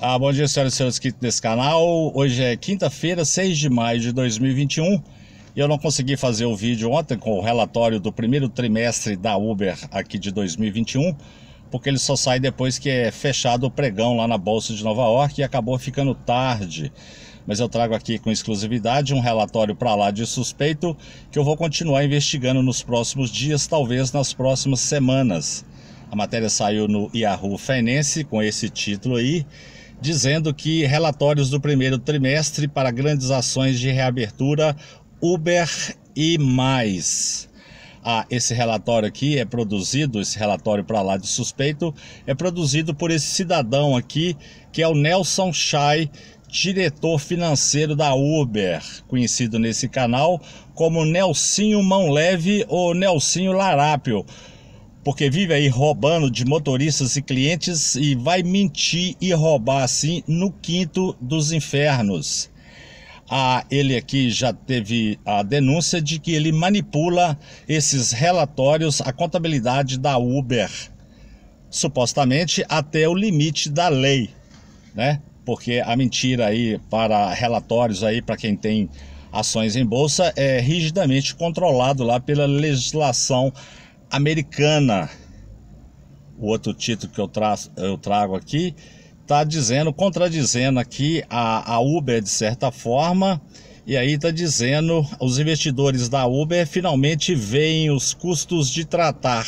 Bom dia, senhoras e senhores inscritos nesse canal. Hoje é quinta-feira, 6 de maio de 2021 e eu não consegui fazer o vídeo ontem com o relatório do primeiro trimestre da Uber aqui de 2021, porque ele só sai depois que é fechado o pregão lá na Bolsa de Nova York e acabou ficando tarde. Mas eu trago aqui com exclusividade um relatório para lá de suspeito que eu vou continuar investigando nos próximos dias, talvez nas próximas semanas. A matéria saiu no Yahoo Finance com esse título aí, dizendo que relatórios do primeiro trimestre para grandes ações de reabertura, Uber e mais. Esse relatório aqui é produzido, esse relatório para lá de suspeito, é produzido por esse cidadão aqui, que é o Nelson Chai, diretor financeiro da Uber, conhecido nesse canal como Nelsinho Mão Leve ou Nelsinho Larápio, porque vive aí roubando de motoristas e clientes e vai mentir e roubar assim no quinto dos infernos. Ele aqui já teve a denúncia de que ele manipula esses relatórios, a contabilidade da Uber, supostamente até o limite da lei, né? Porque a mentira aí para relatórios aí para quem tem ações em bolsa é rigidamente controlado lá pela legislação americana. O outro título que eu trago aqui está dizendo, contradizendo aqui a Uber de certa forma, e aí está dizendo, os investidores da Uber finalmente veem os custos de tratar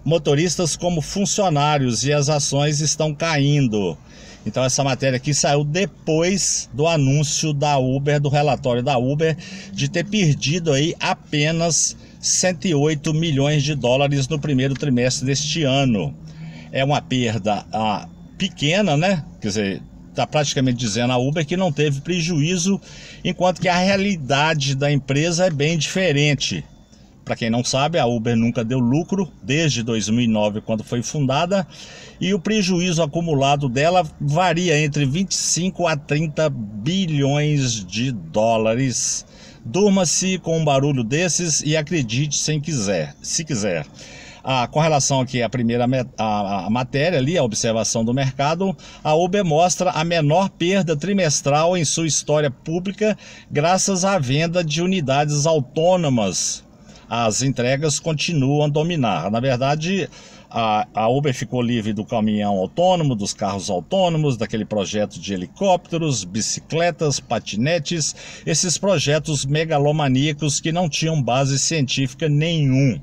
motoristas como funcionários e as ações estão caindo. Então essa matéria aqui saiu depois do anúncio da Uber, do relatório da Uber, de ter perdido aí apenas 108 milhões de dólares no primeiro trimestre deste ano. É uma perda pequena, né? Quer dizer, está praticamente dizendo a Uber que não teve prejuízo, enquanto que a realidade da empresa é bem diferente. Para quem não sabe, a Uber nunca deu lucro desde 2009, quando foi fundada, e o prejuízo acumulado dela varia entre 25 a 30 bilhões de dólares. Durma-se com um barulho desses e acredite se quiser. Com relação aqui à primeira matéria ali, a observação do mercado, a Uber mostra a menor perda trimestral em sua história pública graças à venda de unidades autônomas. As entregas continuam a dominar. Na verdade, a Uber ficou livre do caminhão autônomo, dos carros autônomos, daquele projeto de helicópteros, bicicletas, patinetes, esses projetos megalomaníacos que não tinham base científica nenhum.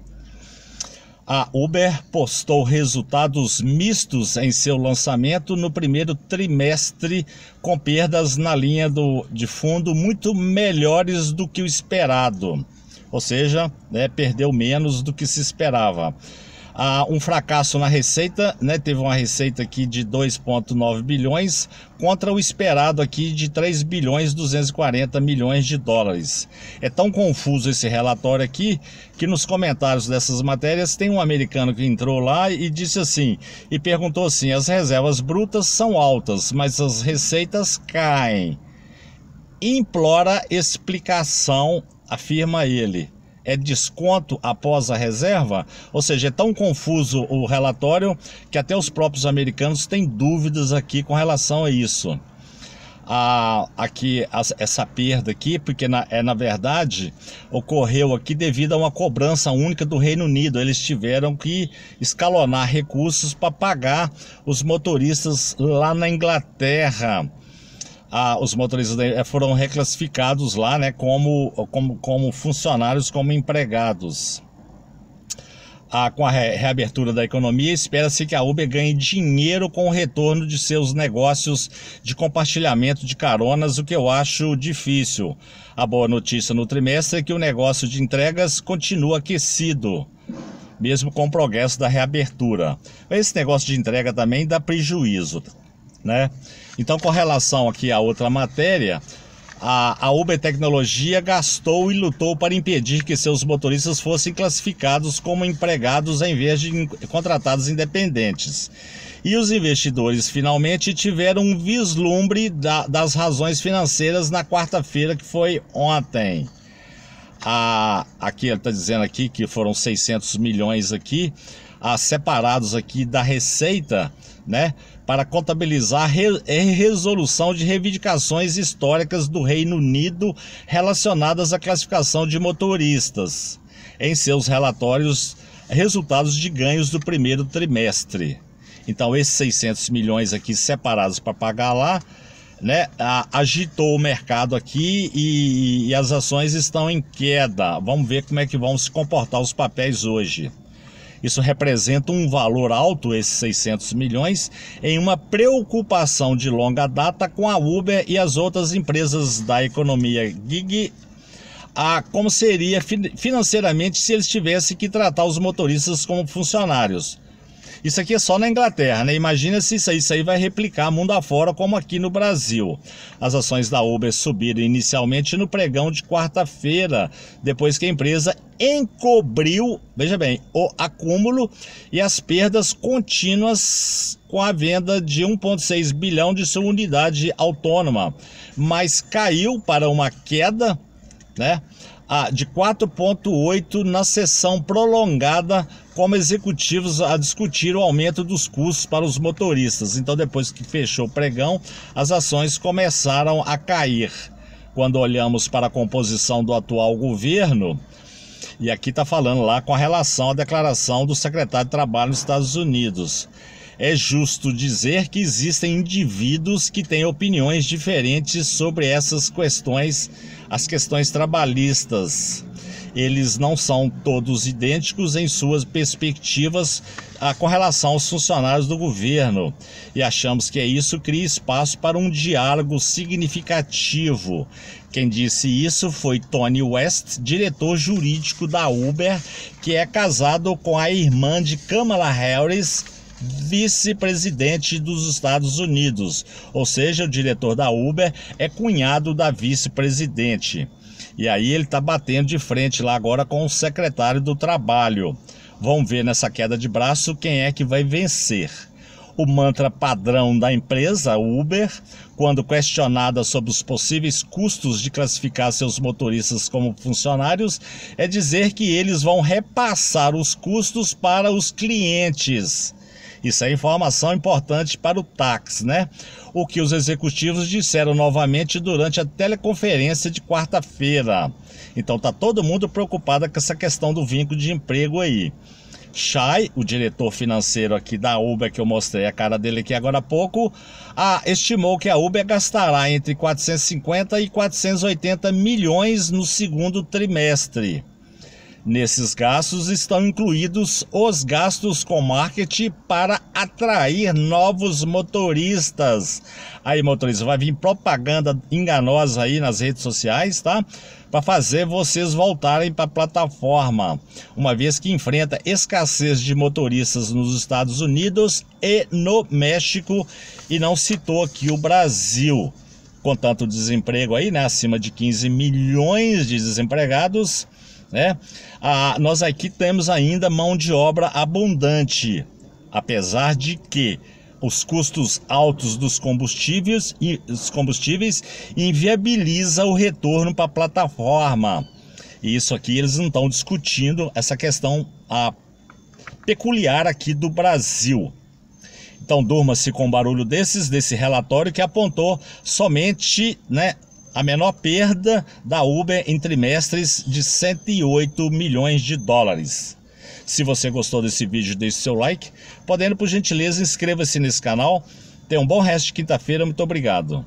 A Uber postou resultados mistos em seu lançamento no primeiro trimestre, com perdas na linha de fundo muito melhores do que o esperado. Ou seja, perdeu menos do que se esperava. Um fracasso na receita, teve uma receita aqui de 2,9 bilhões contra o esperado aqui de 3 bilhões 240 milhões de dólares. É tão confuso esse relatório aqui que nos comentários dessas matérias tem um americano que entrou lá e disse assim, e perguntou assim: as reservas brutas são altas, mas as receitas caem. Implora explicação, afirma ele. É desconto após a reserva? Ou seja, é tão confuso o relatório que até os próprios americanos têm dúvidas aqui com relação a isso. Essa perda aqui, porque na verdade ocorreu aqui devido a uma cobrança única do Reino Unido. Eles tiveram que escalonar recursos para pagar os motoristas lá na Inglaterra. Os motoristas foram reclassificados lá, como funcionários, como empregados. Com a reabertura da economia, espera-se que a Uber ganhe dinheiro com o retorno de seus negócios de compartilhamento de caronas, o que eu acho difícil. A boa notícia no trimestre é que o negócio de entregas continua aquecido, mesmo com o progresso da reabertura. Esse negócio de entrega também dá prejuízo, né? Então, com relação aqui a outra matéria, a Uber Tecnologia gastou e lutou para impedir que seus motoristas fossem classificados como empregados em vez de contratados independentes. E os investidores finalmente tiveram um vislumbre das razões financeiras na quarta-feira, que foi ontem. Aqui ele está dizendo aqui que foram 600 milhões aqui, separados aqui da receita né, para contabilizar a resolução de reivindicações históricas do Reino Unido relacionadas à classificação de motoristas em seus relatórios, resultados de ganhos do primeiro trimestre. Então esses 600 milhões aqui separados para pagar lá, né, agitou o mercado aqui e as ações estão em queda. Vamos ver como é que vão se comportar os papéis hoje. Isso representa um valor alto, esses 600 milhões, em uma preocupação de longa data com a Uber e as outras empresas da economia gig, como seria financeiramente se eles tivessem que tratar os motoristas como funcionários. Isso aqui é só na Inglaterra, né? Imagina se isso aí vai replicar mundo afora, como aqui no Brasil. As ações da Uber subiram inicialmente no pregão de quarta-feira, depois que a empresa encobriu, veja bem, o acúmulo e as perdas contínuas com a venda de 1,6 bilhão de sua unidade autônoma, mas caiu para uma queda, né, de 4,8 na sessão prolongada, como executivos a discutir o aumento dos custos para os motoristas. Então, depois que fechou o pregão, as ações começaram a cair. Quando olhamos para a composição do atual governo, e aqui está falando lá com a relação à declaração do secretário de Trabalho nos Estados Unidos. É justo dizer que existem indivíduos que têm opiniões diferentes sobre essas questões, as questões trabalhistas. Eles não são todos idênticos em suas perspectivas com relação aos funcionários do governo. E achamos que isso cria espaço para um diálogo significativo. Quem disse isso foi Tony West, diretor jurídico da Uber, que é casado com a irmã de Kamala Harris, vice-presidente dos Estados Unidos. Ou seja, o diretor da Uber é cunhado da vice-presidente. E aí ele está batendo de frente lá agora com o secretário do Trabalho. Vamos ver nessa queda de braço quem é que vai vencer. O mantra padrão da empresa, Uber, quando questionada sobre os possíveis custos de classificar seus motoristas como funcionários, é dizer que eles vão repassar os custos para os clientes. Isso é informação importante para o táxi, né? O que os executivos disseram novamente durante a teleconferência de quarta-feira. Então tá todo mundo preocupado com essa questão do vínculo de emprego aí. Shai, o diretor financeiro aqui da Uber, que eu mostrei a cara dele aqui agora há pouco, estimou que a Uber gastará entre 450 e 480 milhões no segundo trimestre. Nesses gastos estão incluídos os gastos com marketing para atrair novos motoristas. Aí, motorista, vai vir propaganda enganosa aí nas redes sociais, tá? Para fazer vocês voltarem para a plataforma, uma vez que enfrenta escassez de motoristas nos Estados Unidos e no México, e não citou aqui o Brasil. Com tanto desemprego aí, né? Acima de 15 milhões de desempregados, né? Nós aqui temos ainda mão de obra abundante, apesar de que os custos altos dos combustíveis inviabiliza o retorno para a plataforma. E isso aqui eles não estão discutindo, essa questão peculiar aqui do Brasil. Então durma-se com barulho desse relatório que apontou somente, né, a menor perda da Uber em trimestres de 108 milhões de dólares. Se você gostou desse vídeo, deixe seu like. Podendo, por gentileza, inscreva-se nesse canal. Tenha um bom resto de quinta-feira. Muito obrigado.